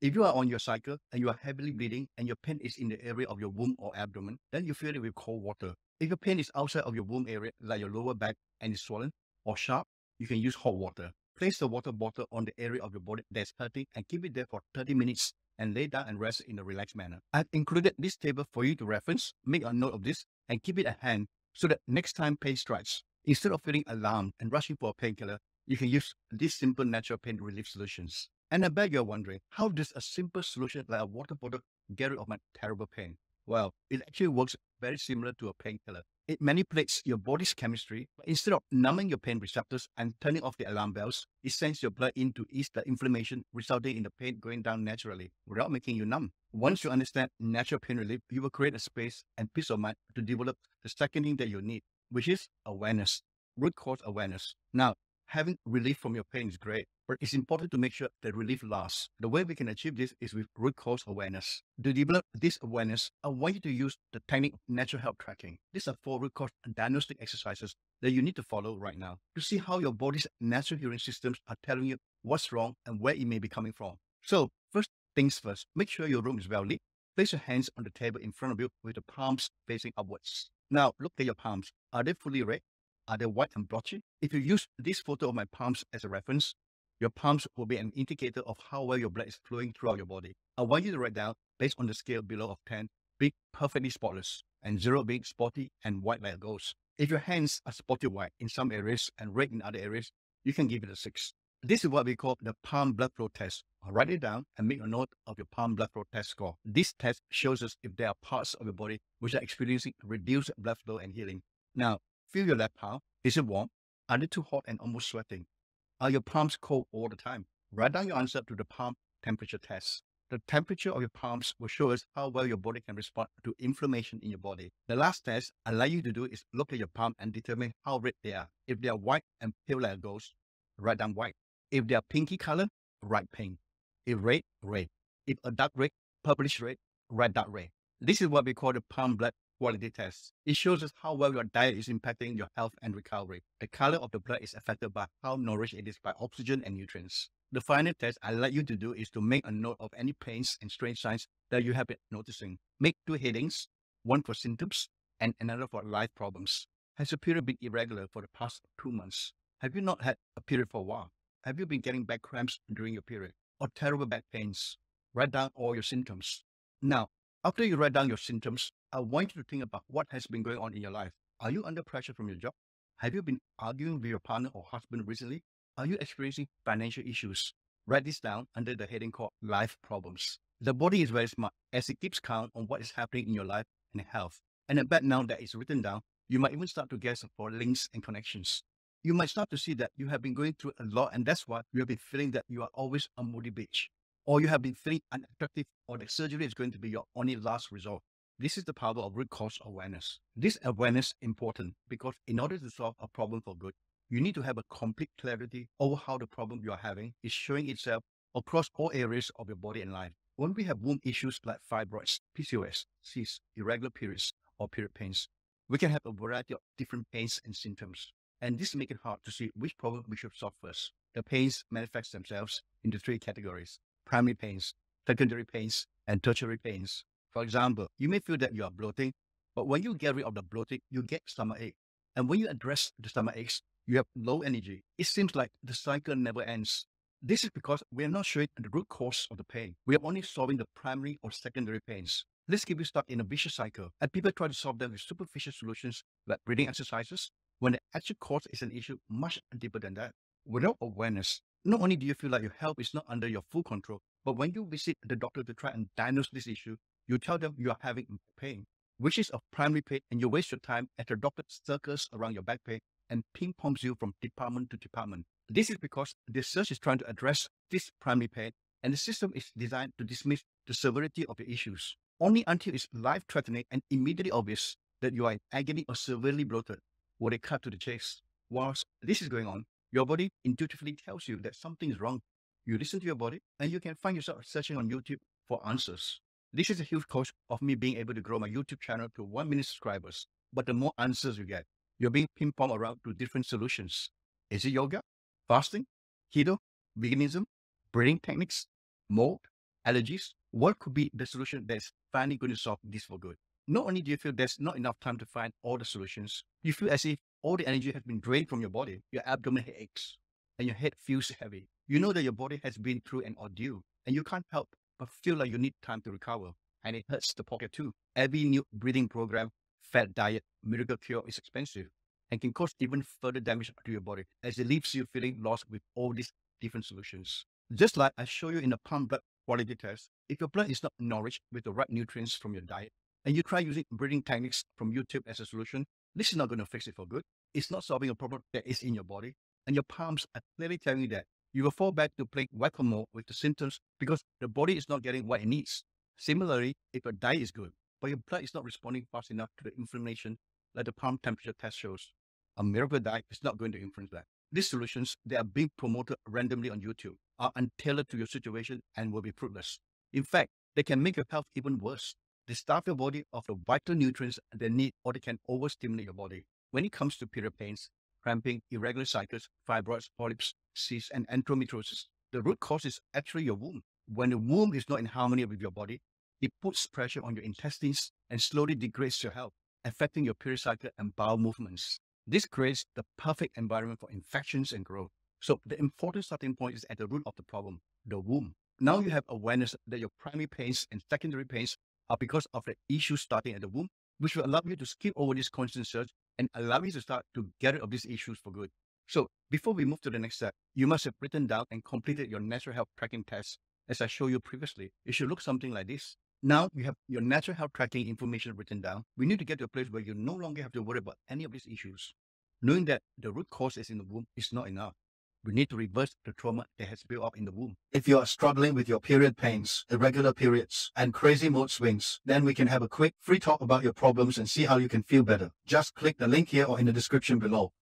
If you are on your cycle and you are heavily bleeding and your pain is in the area of your womb or abdomen, then you fill it with cold water. If your pain is outside of your womb area, like your lower back and is swollen or sharp, you can use hot water. Place the water bottle on the area of your body that's hurting and keep it there for 30 minutes and lay down and rest in a relaxed manner. I've included this table for you to reference. Make a note of this and keep it at hand so that next time pain strikes, instead of feeling alarmed and rushing for a painkiller, you can use these simple natural pain relief solutions. And I bet you're wondering, how does a simple solution like a water bottle get rid of my terrible pain? Well, it actually works very similar to a painkiller. It manipulates your body's chemistry. Instead of numbing your pain receptors and turning off the alarm bells, it sends your blood in to ease the inflammation, resulting in the pain going down naturally without making you numb. Once you understand natural pain relief, you will create a space and peace of mind to develop the second thing that you need, which is awareness, root cause awareness. Now, having relief from your pain is great, but it's important to make sure that relief lasts. The way we can achieve this is with root cause awareness. To develop this awareness, I want you to use the technique of natural health tracking. These are 4 root cause diagnostic exercises that you need to follow right now to see how your body's natural healing systems are telling you what's wrong and where it may be coming from. So first things first, make sure your room is well lit. Place your hands on the table in front of you with the palms facing upwards. Now look at your palms. Are they fully red? Are they white and blotchy? If you use this photo of my palms as a reference, your palms will be an indicator of how well your blood is flowing throughout your body. I want you to write down, based on the scale below of 10, being perfectly spotless, and 0 being spotty and white like a ghost. If your hands are spotty white in some areas and red in other areas, you can give it a 6. This is what we call the palm blood flow test. I'll write it down and make a note of your palm blood flow test score. This test shows us if there are parts of your body which are experiencing reduced blood flow and healing. Now, feel your left palm. Is it warm? Are they too hot and almost sweating? Are your palms cold all the time? Write down your answer to the palm temperature test. The temperature of your palms will show us how well your body can respond to inflammation in your body. The last test I'd like you to do is look at your palm and determine how red they are. If they are white and pale like a ghost, write down white. If they are pinky color, write pink. If red, red. If a dark red, purplish red, write dark red. This is what we call the palm blood quality test. It shows us how well your diet is impacting your health and recovery. The color of the blood is affected by how nourished it is by oxygen and nutrients. The final test I'd like you to do is to make a note of any pains and strange signs that you have been noticing. Make 2 headings, one for symptoms and another for life problems. Has your period been irregular for the past 2 months? Have you not had a period for a while? Have you been getting back cramps during your period or terrible back pains? Write down all your symptoms. Now, after you write down your symptoms, I want you to think about what has been going on in your life. Are you under pressure from your job? Have you been arguing with your partner or husband recently? Are you experiencing financial issues? Write this down under the heading called Life Problems. The body is very smart as it keeps count on what is happening in your life and health. And I bet now that it's written down, you might even start to guess for links and connections. You might start to see that you have been going through a lot, and that's why you have been feeling that you are always a moody bitch, or you have been feeling unattractive, or that surgery is going to be your only last resort. This is the power of root cause awareness. This awareness is important because in order to solve a problem for good, you need to have a complete clarity over how the problem you are having is showing itself across all areas of your body and life. When we have womb issues like fibroids, PCOS, cysts, irregular periods, or period pains, we can have a variety of different pains and symptoms. And this makes it hard to see which problem we should solve first. The pains manifest themselves into 3 categories: primary pains, secondary pains, and tertiary pains. For example, you may feel that you are bloating, but when you get rid of the bloating, you get stomach ache. And when you address the stomach aches, you have low energy. It seems like the cycle never ends. This is because we are not showing the root cause of the pain. We are only solving the primary or secondary pains. This keeps you stuck in a vicious cycle, and people try to solve them with superficial solutions like breathing exercises, when the actual cause is an issue much deeper than that. Without awareness, not only do you feel like your health is not under your full control, but when you visit the doctor to try and diagnose this issue, you tell them you are having pain, which is a primary pain, and you waste your time as the doctor circles around your back pain and ping-pongs you from department to department. This is because the research is trying to address this primary pain, and the system is designed to dismiss the severity of the issues. Only until it's life-threatening and immediately obvious that you are in agony or severely bloated will they cut to the chase. Whilst this is going on, your body intuitively tells you that something is wrong. You listen to your body, and you can find yourself searching on YouTube for answers. This is a huge cost of me being able to grow my YouTube channel to 1 million subscribers. But the more answers you get, you're being ping-ponged around to different solutions. Is it yoga, fasting, keto, veganism, breathing techniques, mold, allergies, what could be the solution that's finally going to solve this for good? Not only do you feel there's not enough time to find all the solutions, you feel as if all the energy has been drained from your body, your abdomen aches, and your head feels heavy. You know that your body has been through an ordeal, and you can't help but feel like you need time to recover. And it hurts the pocket too. Every new breathing program, fat diet, miracle cure is expensive and can cause even further damage to your body as it leaves you feeling lost with all these different solutions. Just like I show you in the pump blood quality test, if your blood is not nourished with the right nutrients from your diet, and you try using breathing techniques from YouTube as a solution, this is not going to fix it for good. It's not solving a problem that is in your body. And your palms are clearly telling you that you will fall back to playing whack-a-mole with the symptoms because the body is not getting what it needs. Similarly, if your diet is good, but your blood is not responding fast enough to the inflammation like the palm temperature test shows, a miracle diet is not going to influence that. These solutions that are being promoted randomly on YouTube are untailored to your situation and will be fruitless. In fact, they can make your health even worse. They starve your body of the vital nutrients they need, or they can overstimulate your body. When it comes to period pains, cramping, irregular cycles, fibroids, polyps, cysts, and endometriosis, the root cause is actually your womb. When the womb is not in harmony with your body, it puts pressure on your intestines and slowly degrades your health, affecting your period cycle and bowel movements. This creates the perfect environment for infections and growth. So the important starting point is at the root of the problem, the womb. Now you have awareness that your primary pains and secondary pains are because of the issues starting at the womb, which will allow you to skip over this constant search and allow you to start to get rid of these issues for good. So before we move to the next step, you must have written down and completed your natural health tracking test. As I showed you previously, it should look something like this. Now you have your natural health tracking information written down. We need to get to a place where you no longer have to worry about any of these issues. Knowing that the root cause is in the womb is not enough. We need to reverse the trauma that has built up in the womb. If you are struggling with your period pains, irregular periods, and crazy mood swings, then we can have a quick free talk about your problems and see how you can feel better. Just click the link here or in the description below.